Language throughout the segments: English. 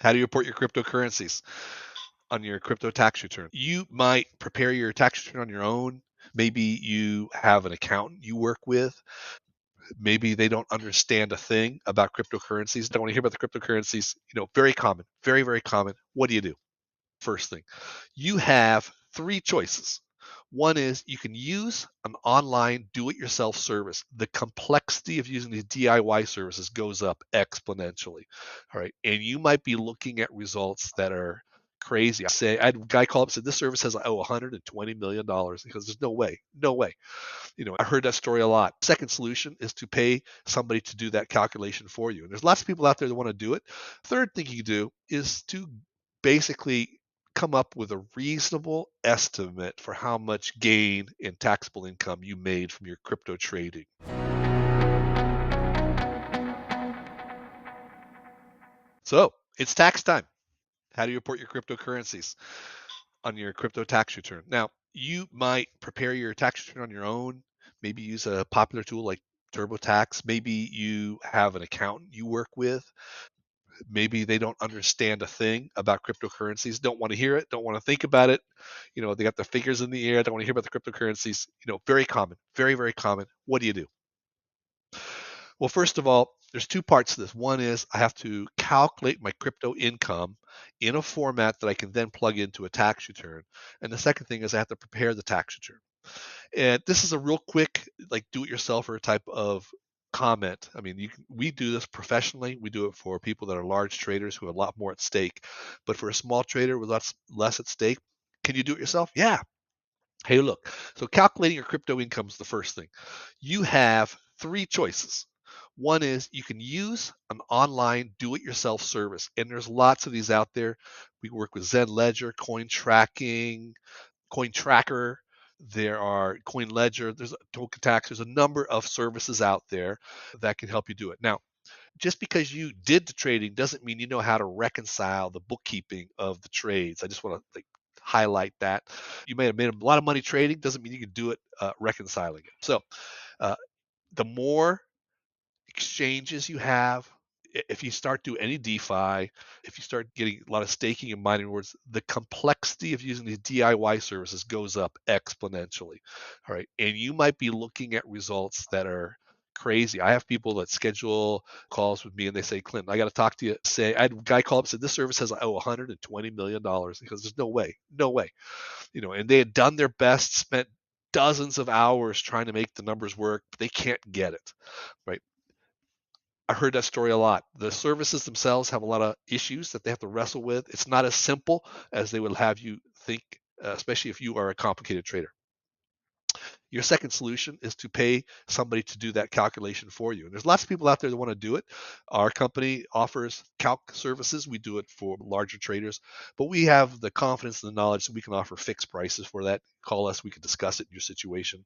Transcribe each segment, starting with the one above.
How do you report your cryptocurrencies on your crypto tax return? You might prepare your tax return on your own. Maybe you have an accountant you work with. Maybe they don't understand a thing about cryptocurrencies. Don't want to hear about the cryptocurrencies. Very common, very, very common. What do you do? First thing, you have three choices. One is you can use an online do it yourself service. The complexity of using these DIY services goes up exponentially. All right. And you might be looking at results that are crazy. I had a guy call up and said, this service says I owe $120 million because there's no way, no way. I heard that story a lot. Second solution is to pay somebody to do that calculation for you. And there's lots of people out there that want to do it. Third thing you do is to basically come up with a reasonable estimate for how much gain in taxable income you made from your crypto trading. So it's tax time. How do you report your cryptocurrencies on your crypto tax return? Now, you might prepare your tax return on your own, maybe use a popular tool like TurboTax. Maybe you have an accountant you work with. Maybe they don't understand a thing about cryptocurrencies, don't want to hear it, don't want to think about it. They got their fingers in the air, don't want to hear about the cryptocurrencies. Very common, very, very common. What do you do? Well, first of all, there's two parts to this. One is I have to calculate my crypto income in a format that I can then plug into a tax return. And the second thing is I have to prepare the tax return. And this is a real quick, like do-it-yourselfer type of comment. I mean, we do this professionally. We do it for people that are large traders who have a lot more at stake. But for a small trader with less at stake, can you do it yourself? Yeah. Hey, look. So calculating your crypto income is the first thing. You have three choices. One is you can use an online do-it-yourself service, and there's lots of these out there. We work with Zen Ledger, Coin Tracker, there are Coin Ledger, there's Token Tax, there's a number of services out there that can help you do it. Now, just because you did the trading doesn't mean you know how to reconcile the bookkeeping of the trades. I just want to highlight that. You may have made a lot of money trading, doesn't mean you can do it reconciling it. So, uh, the more exchanges you have, if you start doing any DeFi, if you start getting a lot of staking and mining rewards, the complexity of using these DIY services goes up exponentially. All right. And you might be looking at results that are crazy. I have people that schedule calls with me and they say, Clinton, I got to talk to you. I had a guy call up and said, this service says I owe $120 million because there's no way, no way. And they had done their best, spent dozens of hours trying to make the numbers work, but they can't get it. Right. I heard that story a lot. The services themselves have a lot of issues that they have to wrestle with. It's not as simple as they would have you think, especially if you are a complicated trader. Your second solution is to pay somebody to do that calculation for you. And there's lots of people out there that want to do it. Our company offers calc services. We do it for larger traders, but we have the confidence and the knowledge that we can offer fixed prices for that. Call us, we can discuss it in your situation.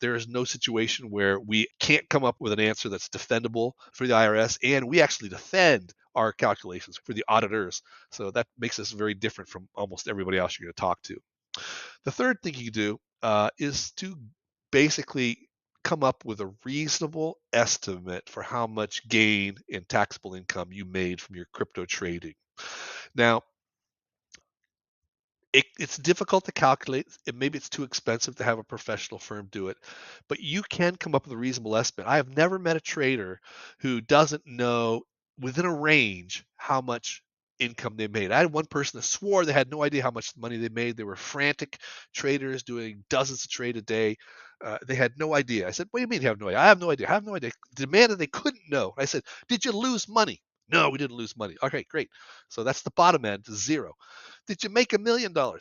There is no situation where we can't come up with an answer that's defendable for the IRS, and we actually defend our calculations for the auditors. So that makes us very different from almost everybody else you're going to talk to. The third thing you do is to basically come up with a reasonable estimate for how much gain in taxable income you made from your crypto trading. Now, it's difficult to calculate. Maybe it's too expensive to have a professional firm do it, but you can come up with a reasonable estimate. I have never met a trader who doesn't know within a range how much income they made. I had one person that swore they had no idea how much money they made. They were frantic traders doing dozens of trade a day. They had no idea. I said, "What do you mean you have no idea?" "I have no idea. I have no idea." Demanded they couldn't know. I said, "Did you lose money?" "No, we didn't lose money." "Okay, great." So that's the bottom end, zero. "Did you make $1 million?" "No,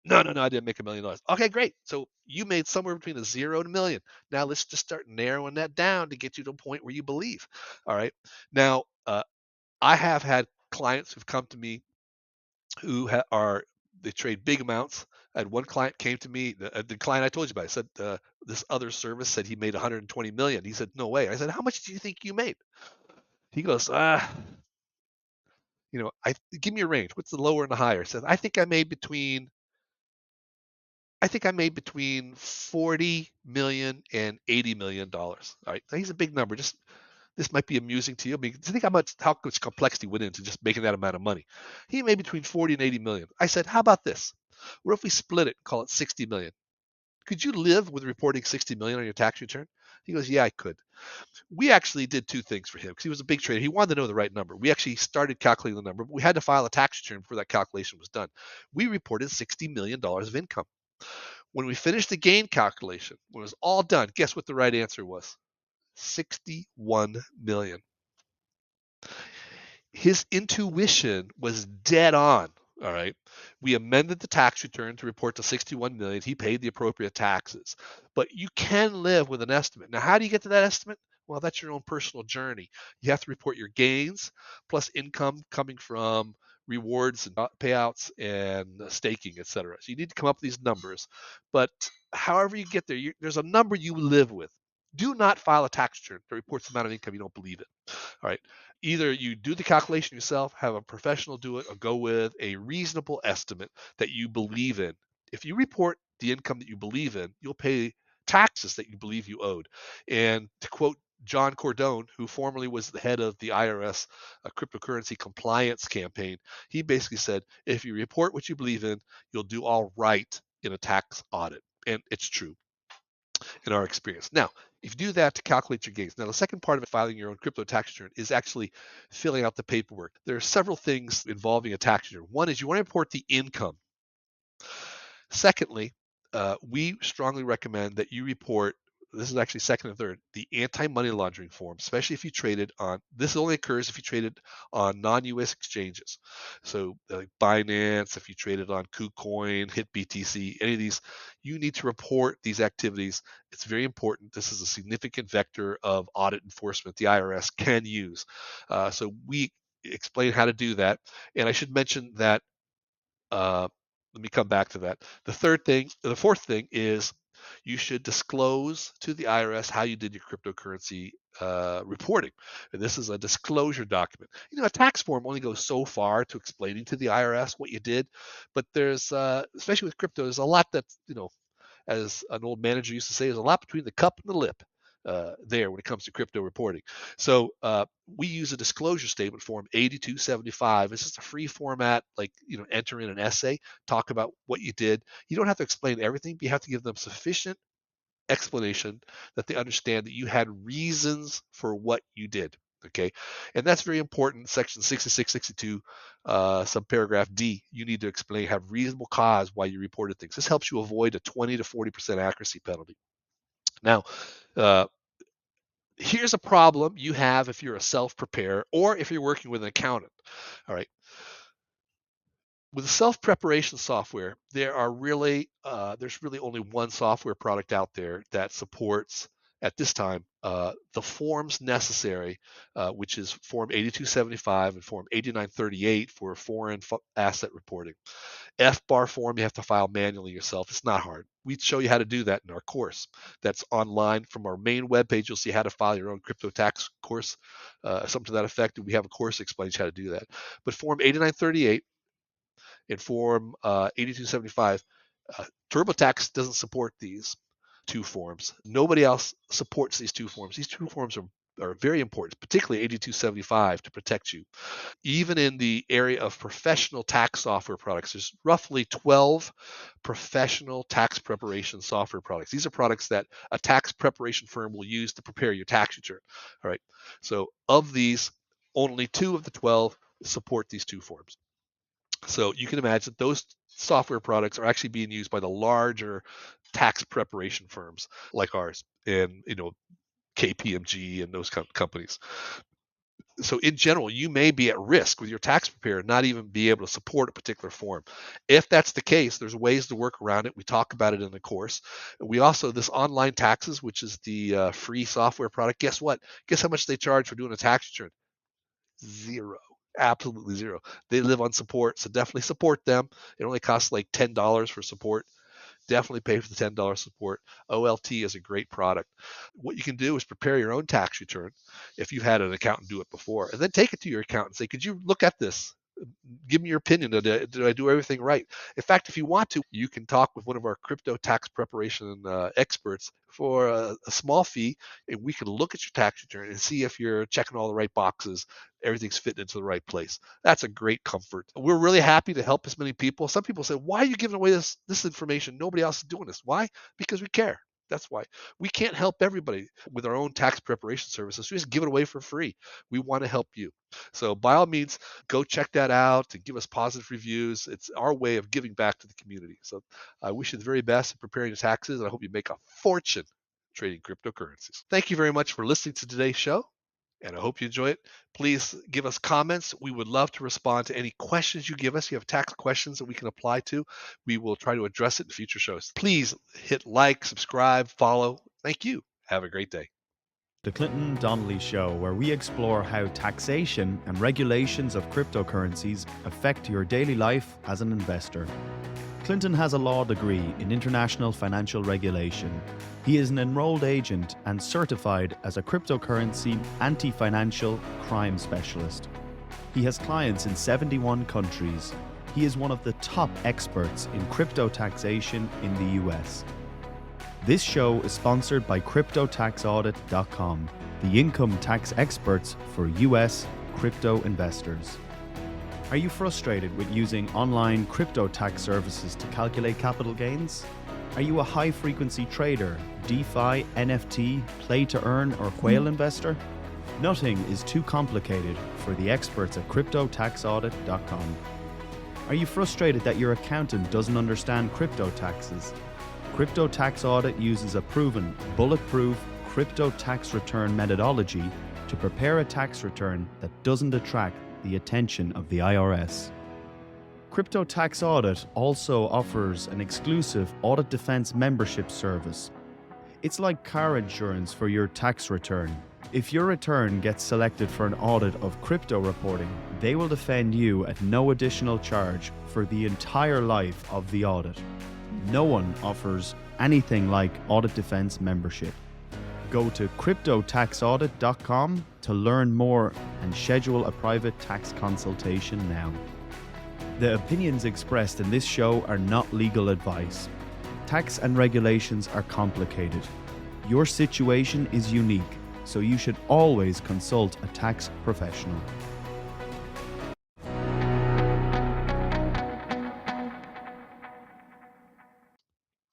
no, no, I didn't make $1 million." "Okay, great. So you made somewhere between a zero and a million. Now let's just start narrowing that down to get you to a point where you believe." All right. Now, I have had clients who've come to me who they trade big amounts. I had one client came to me, the client I told you about. I said this other service said he made 120 million. He said, "No way." I said, "How much do you think you made?" He goes, I give me a range. What's the lower and the higher? Says, I think I made between 40 million and 80 million dollars. All right. So he's a big number. Just This might be amusing to you. I mean, think how much complexity went into just making that amount of money. He made between 40 and 80 million. I said, how about this? What if we split it and call it 60 million? Could you live with reporting 60 million on your tax return? He goes, yeah, I could. We actually did two things for him because he was a big trader. He wanted to know the right number. We actually started calculating the number, but we had to file a tax return before that calculation was done. We reported $60 million of income. When we finished the gain calculation, when it was all done, guess what the right answer was? 61 million. His intuition was dead on. All right. We amended the tax return to report to 61 million. He paid the appropriate taxes. But you can live with an estimate. Now, how do you get to that estimate? Well, that's your own personal journey. You have to report your gains plus income coming from rewards and payouts and staking, etc. So you need to come up with these numbers. But however you get there, there's a number you live with. Do not file a tax return that reports the amount of income you don't believe in. All right. Either you do the calculation yourself, have a professional do it, or go with a reasonable estimate that you believe in. If you report the income that you believe in, you'll pay taxes that you believe you owed. And to quote John Cordone, who formerly was the head of the IRS cryptocurrency compliance campaign, he basically said, if you report what you believe in, you'll do all right in a tax audit. And it's true in our experience. Now, if you do that to calculate your gains. Now, the second part of filing your own crypto tax return is actually filling out the paperwork. There are several things involving a tax return. One is you want to report the income. Secondly, we strongly recommend that you report, this is actually second and third, the anti-money laundering form, especially if you traded on, this only occurs if you traded on non-US exchanges. So like Binance, if you traded on KuCoin, HitBTC, any of these, you need to report these activities. It's very important. This is a significant vector of audit enforcement the IRS can use. So we explain how to do that. And I should mention that let me come back to that. The fourth thing is you should disclose to the IRS how you did your cryptocurrency reporting. And this is a disclosure document. You know, a tax form only goes so far to explaining to the IRS what you did, but there's, especially with crypto, there's a lot that, as an old manager used to say, there's a lot between the cup and the lip there when it comes to crypto reporting. So we use a disclosure statement form 8275. It's just a free format, like, enter in an essay, talk about what you did. You don't have to explain everything, but you have to give them sufficient explanation that they understand that you had reasons for what you did. Okay. And that's very important. Section 66, 62, subparagraph D, you need to explain, have reasonable cause why you reported things. This helps you avoid a 20 to 40% accuracy penalty. Now, uh, here's a problem you have if you're a self-preparer or if you're working with an accountant. All right. With self-preparation software, there's really only one software product out there that supports at this time the forms necessary, which is Form 8275 and Form 8938 for foreign asset reporting. FBAR form you have to file manually yourself. It's not hard. We show you how to do that in our course. That's online from our main webpage. You'll see how to file your own crypto tax course, something to that effect. We have a course that explains how to do that. But Form 8938 and Form 8275, TurboTax doesn't support these two forms. Nobody else supports these two forms. These two forms are very important, particularly 8275 to protect you. Even in the area of professional tax software products, there's roughly 12 professional tax preparation software products. These are products that a tax preparation firm will use to prepare your tax return. All right. So of these, only 2 of the 12 support these two forms. So you can imagine those software products are actually being used by the larger tax preparation firms like ours and, KPMG and those companies. So in general, you may be at risk with your tax preparer not even be able to support a particular form. If that's the case, there's ways to work around it. We talk about it in the course. We also, this online taxes, which is the free software product, guess what? Guess how much they charge for doing a tax return? Zero. Absolutely zero. They live on support, so definitely support them. It only costs like $10 for support. Definitely pay for the $10 support. OLT is a great product. What you can do is prepare your own tax return if you've had an accountant do it before, and then take it to your accountant and say, could you look at this? Give me your opinion. Did I do everything right? In fact, if you want to, you can talk with one of our crypto tax preparation experts for a small fee, and we can look at your tax return and see if you're checking all the right boxes, everything's fitting into the right place. That's a great comfort. We're really happy to help as many people. Some people say, "Why are you giving away this information? Nobody else is doing this." Why? Because we care. That's why. We can't help everybody with our own tax preparation services. We just give it away for free. We want to help you. So by all means, go check that out and give us positive reviews. It's our way of giving back to the community. So I wish you the very best in preparing your taxes, and I hope you make a fortune trading cryptocurrencies. Thank you very much for listening to today's show, and I hope you enjoy it. Please give us comments. We would love to respond to any questions you give us. If you have tax questions that we can apply to, we will try to address it in future shows. Please hit like, subscribe, follow. Thank you. Have a great day. The Clinton Donnelly Show, where we explore how taxation and regulations of cryptocurrencies affect your daily life as an investor. Clinton has a law degree in international financial regulation. He is an enrolled agent and certified as a cryptocurrency anti-financial crime specialist. He has clients in 71 countries. He is one of the top experts in crypto taxation in the US. This show is sponsored by CryptoTaxAudit.com, the income tax experts for US crypto investors. Are you frustrated with using online crypto tax services to calculate capital gains? Are you a high-frequency trader, DeFi, NFT, play-to-earn, or whale investor? Nothing is too complicated for the experts at CryptoTaxAudit.com. Are you frustrated that your accountant doesn't understand crypto taxes? Crypto Tax Audit uses a proven, bulletproof crypto tax return methodology to prepare a tax return that doesn't attract the attention of the IRS. Crypto Tax Audit also offers an exclusive audit defense membership service. It's like car insurance for your tax return. If your return gets selected for an audit of crypto reporting, they will defend you at no additional charge for the entire life of the audit. No one offers anything like audit defense membership. Go to CryptoTaxAudit.com to learn more and schedule a private tax consultation now. The opinions expressed in this show are not legal advice. Tax and regulations are complicated. Your situation is unique, so you should always consult a tax professional.